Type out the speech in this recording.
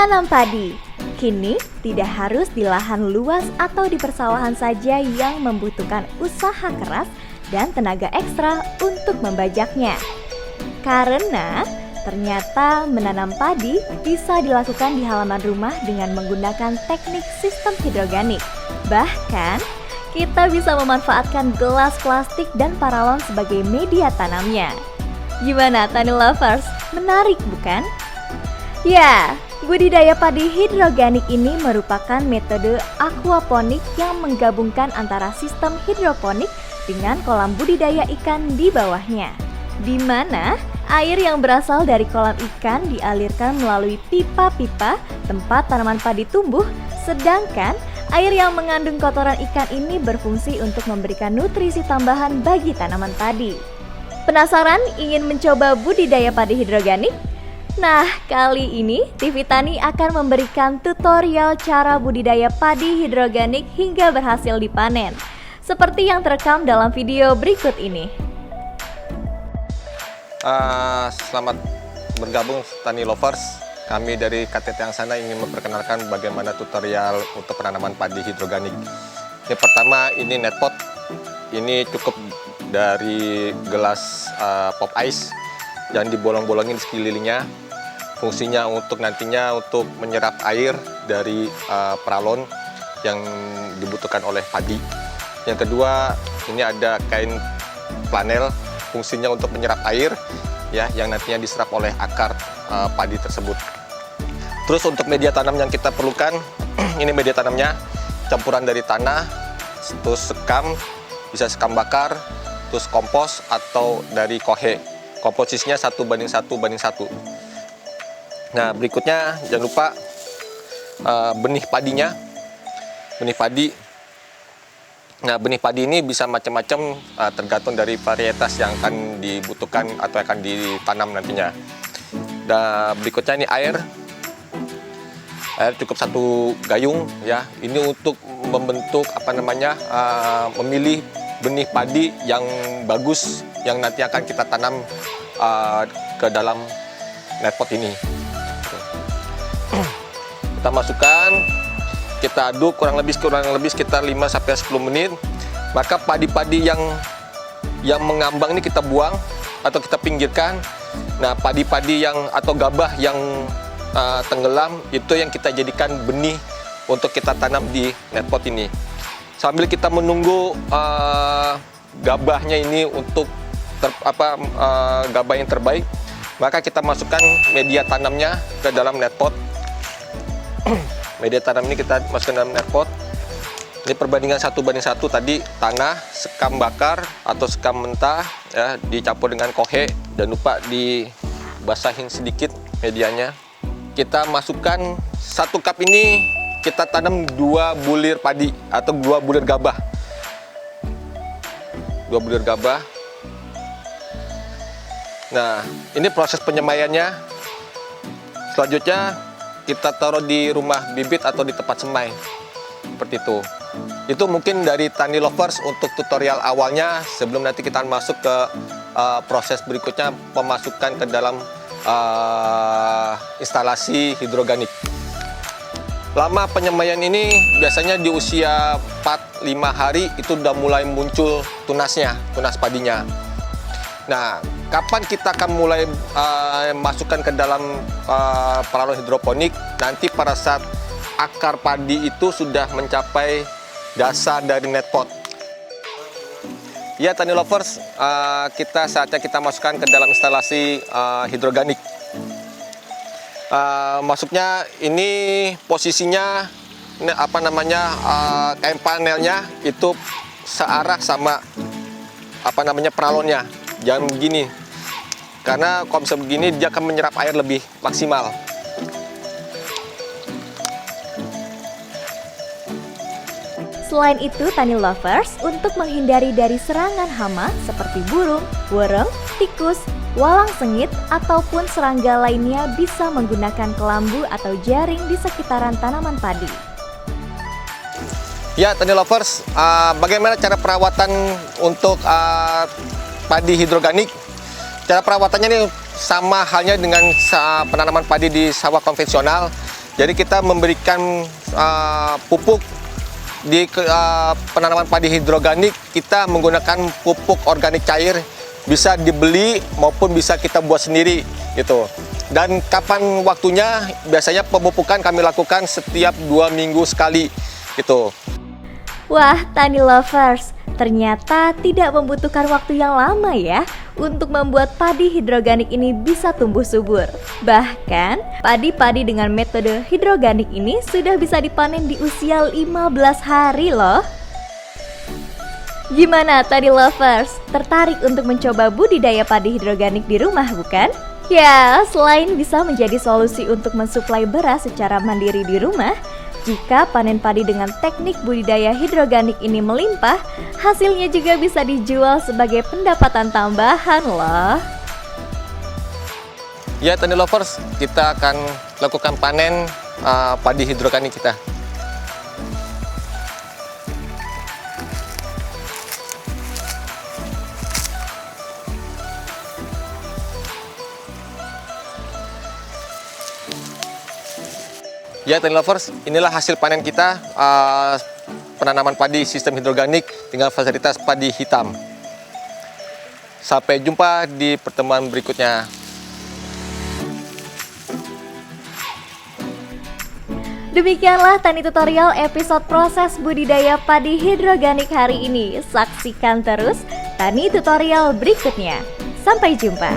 Menanam padi kini tidak harus di lahan luas atau di persawahan saja yang membutuhkan usaha keras dan tenaga ekstra untuk membajaknya. Karena ternyata menanam padi bisa dilakukan di halaman rumah dengan menggunakan teknik sistem hidroganik. Bahkan, kita bisa memanfaatkan gelas plastik dan paralon sebagai media tanamnya. Gimana Tani Lovers? Menarik bukan? Ya, budidaya padi hidroganik ini merupakan metode aquaponik yang menggabungkan antara sistem hidroponik dengan kolam budidaya ikan di bawahnya, di mana air yang berasal dari kolam ikan dialirkan melalui pipa-pipa tempat tanaman padi tumbuh, sedangkan air yang mengandung kotoran ikan ini berfungsi untuk memberikan nutrisi tambahan bagi tanaman padi. Penasaran ingin mencoba budidaya padi hidroganik? Nah, kali ini TV Tani akan memberikan tutorial cara budidaya padi hidroganik hingga berhasil dipanen, seperti yang terekam dalam video berikut ini. Selamat bergabung Tani Lovers. Kami dari KTT Angsana ingin memperkenalkan bagaimana tutorial untuk penanaman padi hidroganik. Yang pertama ini netpot. Ini cukup dari gelas pop ice dan dibolong-bolongin di sekelilingnya. Fungsinya untuk nantinya untuk menyerap air dari peralon yang dibutuhkan oleh padi. Yang kedua, ini ada kain flanel, fungsinya untuk menyerap air ya yang nantinya diserap oleh akar padi tersebut. Terus untuk media tanam yang kita perlukan, ini media tanamnya campuran dari tanah, terus sekam, bisa sekam bakar, terus kompos atau dari kohe. Komposisinya 1:1:1. Nah, berikutnya jangan lupa benih padinya. Benih padi. Nah, benih padi ini bisa macam-macam tergantung dari varietas yang akan dibutuhkan atau akan ditanam nantinya. Dan berikutnya ini air. Air cukup 1 gayung ya. Ini untuk membentuk memilih benih padi yang bagus yang nanti akan kita tanam ke dalam netpot ini. Kita masukkan, kita aduk kurang lebih sekitar 5-10 menit. Maka padi-padi yang mengambang ini kita buang atau kita pinggirkan. Nah, padi-padi atau gabah yang tenggelam itu yang kita jadikan benih untuk kita tanam di netpot ini. Sambil kita menunggu gabahnya ini untuk gabah yang terbaik, maka kita masukkan media tanamnya ke dalam netpot. Media tanam ini kita masukkan dalam netpot. Ini perbandingan 1:1 tadi, tanah, sekam bakar atau sekam mentah ya, dicampur dengan kohe. Jangan lupa dibasahin sedikit medianya. Kita masukkan 1 cup ini, kita tanam 2 bulir padi atau 2 bulir gabah. 2 bulir gabah. Nah, ini proses penyemaiannya. Selanjutnya kita taruh di rumah bibit atau di tempat semai. Seperti itu. Itu mungkin dari Tani Lovers untuk tutorial awalnya sebelum nanti kita masuk ke proses berikutnya pemasukan ke dalam instalasi hidroganik. Lama penyemaian ini biasanya di usia 4-5 hari itu udah mulai muncul tunasnya, tunas padinya. Nah, kapan kita akan mulai masukkan ke dalam peralon hidroponik? Nanti pada saat akar padi itu sudah mencapai dasar dari netpot. Ya, Tani Lovers, saatnya kita masukkan ke dalam instalasi hidroganik. Masuknya ini posisinya kain panelnya itu searah sama peralonnya. Jangan begini, karena kalau bisa begini dia akan menyerap air lebih maksimal. Selain itu, Tani Lovers, untuk menghindari dari serangan hama seperti burung, worem, tikus, walang sengit, ataupun serangga lainnya bisa menggunakan kelambu atau jaring di sekitaran tanaman padi. Ya, Tani Lovers, bagaimana cara perawatan untuk padi hidroganik? Cara perawatannya ini sama halnya dengan penanaman padi di sawah konvensional. Jadi kita memberikan pupuk di penanaman padi hidroganik, kita menggunakan pupuk organik cair, bisa dibeli maupun bisa kita buat sendiri gitu. Dan kapan waktunya? Biasanya pemupukan kami lakukan setiap 2 minggu sekali gitu. Wah, Tani Lovers, ternyata tidak membutuhkan waktu yang lama ya untuk membuat padi hidroganik ini bisa tumbuh subur. Bahkan, padi-padi dengan metode hidroganik ini sudah bisa dipanen di usia 15 hari loh. Gimana Tani Lovers? Tertarik untuk mencoba budidaya padi hidroganik di rumah bukan? Ya, selain bisa menjadi solusi untuk mensuplai beras secara mandiri di rumah, jika panen padi dengan teknik budidaya hidroganik ini melimpah, hasilnya juga bisa dijual sebagai pendapatan tambahan loh. Ya Tani Lovers, kita akan lakukan panen padi hidroganik kita. Ya Tani Lovers, inilah hasil panen kita, penanaman padi sistem hidroganik dengan fasilitas padi hitam. Sampai jumpa di pertemuan berikutnya. Demikianlah Tani Tutorial episode proses budidaya padi hidroganik hari ini. Saksikan terus Tani Tutorial berikutnya. Sampai jumpa.